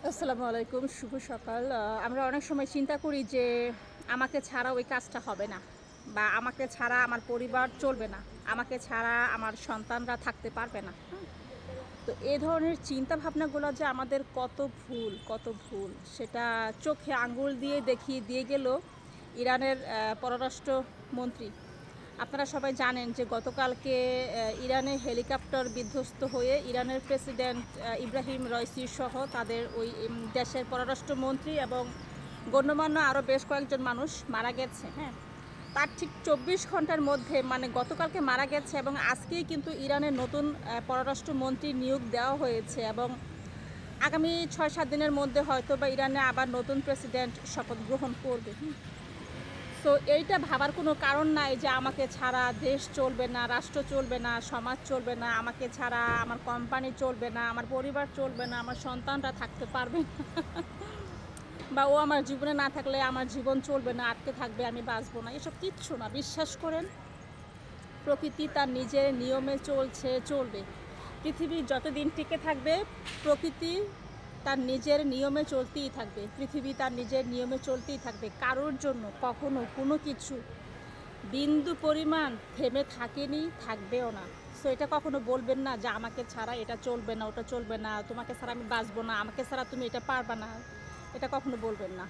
আসসালামু আলাইকুম, শুভ সকাল। আমরা অনেক সময় চিন্তা করি যে আমাকে ছাড়া ওই কাজটা হবে না, বা আমাকে ছাড়া আমার পরিবার চলবে না, আমাকে ছাড়া আমার সন্তানরা থাকতে পারবে না। তো এই ধরনের চিন্তা ভাবনাগুলো যে আমাদের কত ভুল সেটা চোখে আঙ্গুল দিয়ে দেখিয়ে দিয়ে গেল ইরানের পররাষ্ট্রমন্ত্রী। আপনারা সবাই জানেন যে গতকালকে ইরানে হেলিকপ্টার বিধ্বস্ত হয়ে ইরানের প্রেসিডেন্ট ইব্রাহিম রইসি সহ তাদের ওই দেশের পররাষ্ট্রমন্ত্রী এবং গণ্যমান্য আরও বেশ কয়েকজন মানুষ মারা গেছে। হ্যাঁ, তার ঠিক 24 ঘন্টার মধ্যে, মানে গতকালকে মারা গেছে এবং আজকেই কিন্তু ইরানের নতুন পররাষ্ট্রমন্ত্রী নিয়োগ দেওয়া হয়েছে এবং আগামী 6-7 দিনের মধ্যে হয়তো বা ইরানে আবার নতুন প্রেসিডেন্ট শপথ গ্রহণ করবে। তো এইটা ভাবার কোনো কারণ নাই যে আমাকে ছাড়া দেশ চলবে না, রাষ্ট্র চলবে না, সমাজ চলবে না, আমাকে ছাড়া আমার কোম্পানি চলবে না, আমার পরিবার চলবে না, আমার সন্তানরা থাকতে পারবে না বা ও আমার জীবনে না থাকলে আমার জীবন চলবে না, আটকে থাকবে, আমি বাঁচবো না। এসব কিচ্ছু না। বিশ্বাস করেন, প্রকৃতি তার নিজের নিয়মে চলবে। পৃথিবী যতদিন টিকে থাকবে প্রকৃতি তার নিজের নিয়মে চলতেই থাকবে, পৃথিবী তার নিজের নিয়মে চলতেই থাকবে। কারোর জন্য কখনো কোনো কিছু বিন্দু পরিমাণ থেমে থাকেনি, থাকবেও না। সো এটা কখনো বলবেন না যে আমাকে ছাড়া এটা চলবে না, ওটা চলবে না, তোমাকে ছাড়া আমি বাঁচবো না, আমাকে ছাড়া তুমি এটা পারবে না। এটা কখনো বলবেন না।